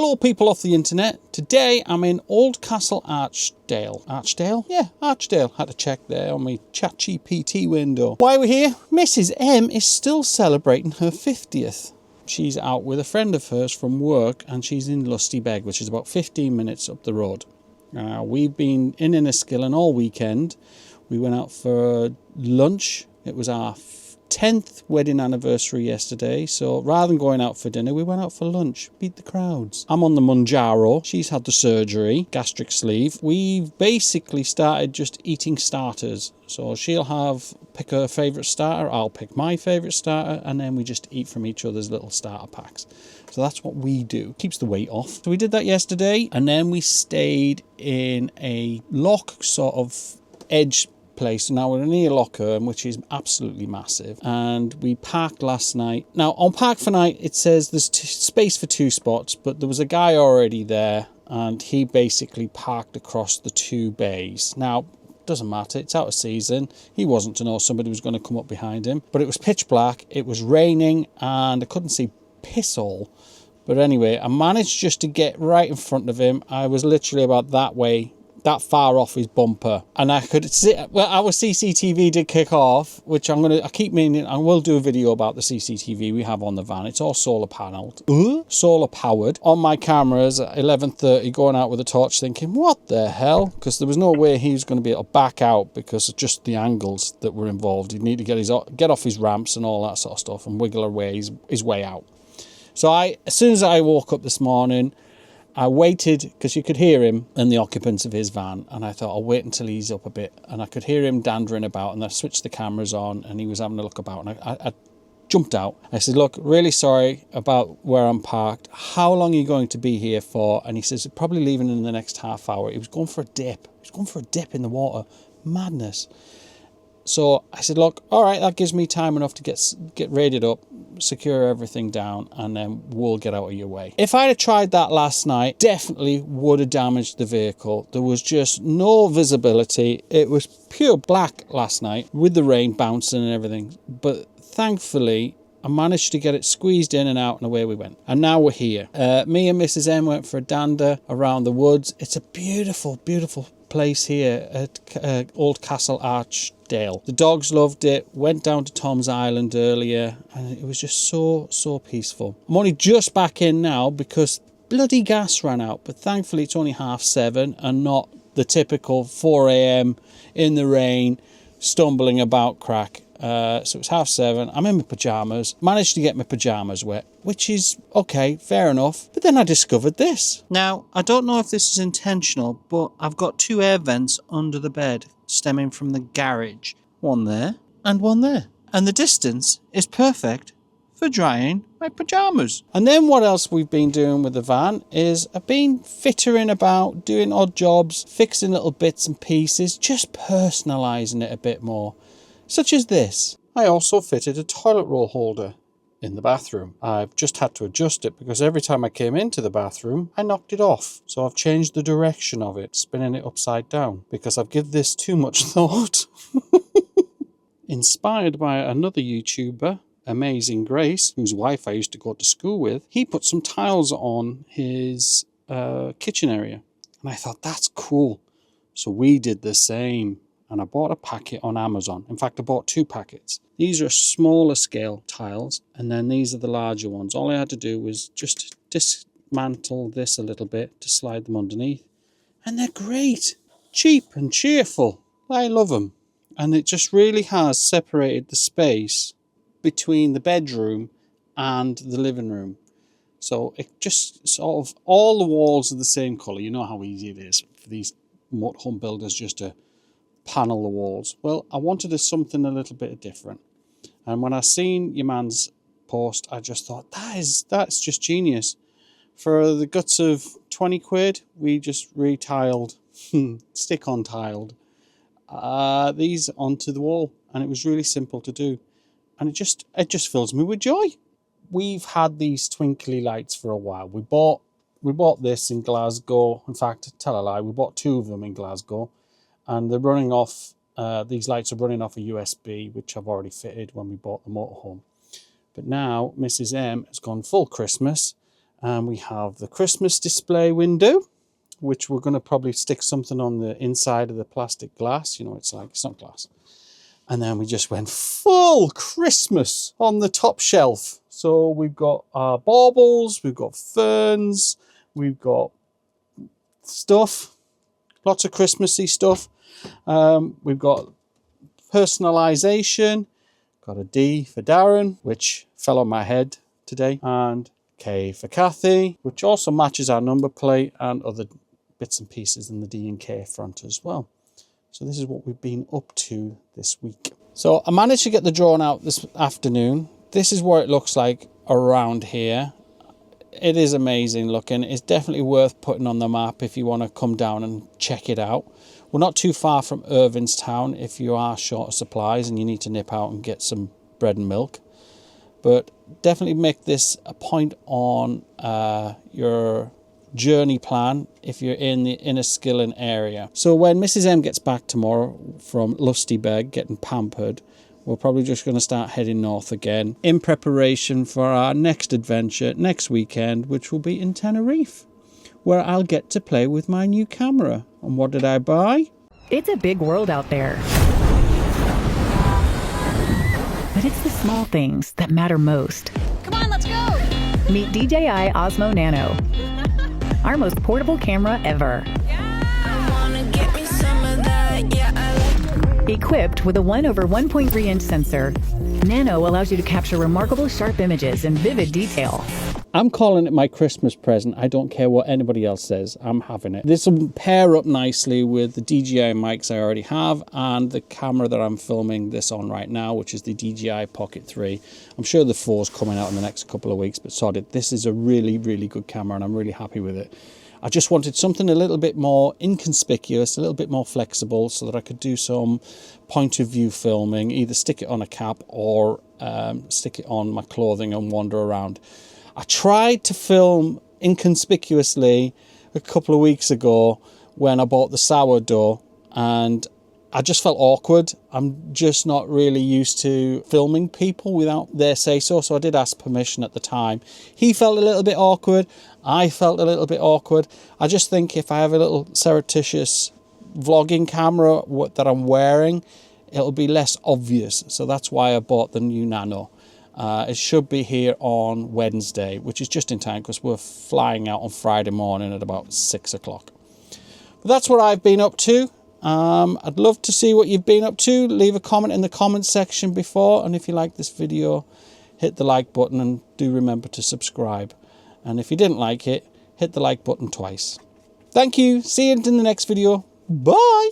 Hello people off the internet. Today I'm in Old Castle Archdale. Archdale? Yeah, Archdale. Had to check there on my ChatGPT window. Why we're here? Mrs. M is still celebrating her 50th. She's out with a friend of hers from work and she's in Lusty Beg, which is about 15 minutes up the road. We've been in Enniskillen all weekend. We went out for lunch. It was our 10th wedding anniversary yesterday, so rather than going out for dinner, we went out for lunch. Beat the crowds. I'm on the Manjaro. She's had the surgery, gastric sleeve. We've basically started just eating starters. So she'll pick her favourite starter, I'll pick my favourite starter, and then we just eat from each other's little starter packs. So that's what we do. Keeps the weight off. So we did that yesterday, and then we stayed in a lock sort of edge place. Now we're near Lough, which is absolutely massive, and we parked last night. Now on Park for Night it says there's space for 2 spots, but there was a guy already there and he basically parked across the 2 bays. Now doesn't matter, it's out of season. He wasn't to know somebody was going to come up behind him, but it was pitch black, it was raining, and I couldn't see piss all. But anyway, I managed just to get right in front of him. I was literally about that far off his bumper, and I could see, well, our CCTV did kick off, which I will do a video about the CCTV we have on the van. It's all solar panelled, solar powered. On my cameras at 11:30, going out with a torch thinking, what the hell? Because there was no way he was going to be able to back out because of just the angles that were involved. He'd need to get off his ramps and all that sort of stuff and wiggle away his way out. So as soon as I woke up this morning, I waited, because you could hear him and the occupants of his van, and I thought I'll wait until he's up a bit, and I could hear him dandering about, and I switched the cameras on and he was having a look about, and I jumped out. I said, look, really sorry about where I'm parked. How long are you going to be here for? And he says, probably leaving in the next half hour. He was going for a dip. He was going for a dip in the water. Madness. So I said, look, all right, that gives me time enough to get raided up, secure everything down, and then we'll get out of your way. If I'd have tried that last night, definitely would have damaged the vehicle. There was just no visibility. It was pure black last night with the rain bouncing and everything. But thankfully, I managed to get it squeezed in and out, and away we went. And now we're here. Me and Mrs. M went for a dander around the woods. It's a beautiful, beautiful place here at Old Castle Archdale. The dogs loved it. Went down to Tom's Island earlier, and it was just so peaceful. I'm only just back in now because bloody gas ran out, but thankfully it's only 7:30 and not the typical 4 a.m. in the rain stumbling about crack. So it was 7:30. I'm in my pyjamas. Managed to get my pyjamas wet, which is okay, fair enough. But then I discovered this. Now, I don't know if this is intentional, but I've got 2 air vents under the bed stemming from the garage. One there and one there. And the distance is perfect for drying my pyjamas. And then what else we've been doing with the van is I've been fittering about, doing odd jobs, fixing little bits and pieces, just personalising it a bit more. Such as this. I also fitted a toilet roll holder in the bathroom. I've just had to adjust it because every time I came into the bathroom, I knocked it off. So I've changed the direction of it, spinning it upside down, because I've given this too much thought. Inspired by another YouTuber, Amazing Grace, whose wife I used to go to school with, he put some tiles on his kitchen area. And I thought, that's cool. So we did the same. And I bought a packet on Amazon. In fact, I bought 2 packets. These are smaller scale tiles, and then these are the larger ones. All I had to do was just dismantle this a little bit to slide them underneath. And they're great. Cheap and cheerful. I love them. And it just really has separated the space between the bedroom and the living room. So it just sort of, all the walls are the same colour. You know how easy it is for these motorhome builders just to panel the walls. Well, I wanted something a little bit different, and when I seen your man's post, I just thought that's just genius. For the guts of 20 quid, we just retiled, stick-on tiled these onto the wall, and it was really simple to do, and it just fills me with joy. We've had these twinkly lights for a while. We bought this in Glasgow. In fact, tell a lie, we bought 2 of them in Glasgow. And they're running off, these lights are running off a USB, which I've already fitted when we bought the motorhome. But now Mrs. M has gone full Christmas And we have the Christmas display window, which we're going to probably stick something on the inside of the plastic glass. You know, it's not glass. And then we just went full Christmas on the top shelf. So we've got our baubles, we've got ferns, we've got stuff, lots of Christmassy stuff. We've got personalization, got a D for Darren, which fell on my head today, and K for Kathy, which also matches our number plate and other bits and pieces in the D and K front as well. So this is what we've been up to this week. So I managed to get the drone out this afternoon. This is what it looks like around here. It is amazing looking. It's definitely worth putting on the map if you want to come down and check it out. We're not too far from Irvinstown if you are short of supplies and you need to nip out and get some bread and milk. But definitely make this a point on your journey plan if you're in the Enniskillen area. So when Mrs. M gets back tomorrow from Lustybeg getting pampered, we're probably just going to start heading north again in preparation for our next adventure next weekend, which will be in Tenerife, where I'll get to play with my new camera. And what did I buy? It's a big world out there. But it's the small things that matter most. Come on, let's go! Meet DJI Osmo Nano, our most portable camera ever. Equipped with a 1/1.3-inch sensor, Nano allows you to capture remarkable sharp images in vivid detail. I'm calling it my Christmas present. I don't care what anybody else says. I'm having it. This will pair up nicely with the DJI mics I already have and the camera that I'm filming this on right now, which is the DJI Pocket 3. I'm sure the 4 is coming out in the next couple of weeks, but sod it. This is a really, really good camera and I'm really happy with it. I just wanted something a little bit more inconspicuous, a little bit more flexible so that I could do some point of view filming, either stick it on a cap or stick it on my clothing and wander around. I tried to film inconspicuously a couple of weeks ago when I bought the sourdough and I just felt awkward. I'm just not really used to filming people without their say-so, so I did ask permission at the time. He felt a little bit awkward. I felt a little bit awkward. I just think if I have a little surreptitious vlogging camera that I'm wearing, it'll be less obvious. So that's why I bought the new Nano. It should be here on Wednesday, which is just in time because we're flying out on Friday morning at about 6 o'clock. But that's what I've been up to. I'd love to see what you've been up to. Leave a comment in the comment section before, and if you like this video, hit the like button and do remember to subscribe. And if you didn't like it, hit the like button twice. Thank you. See you in the next video. Bye.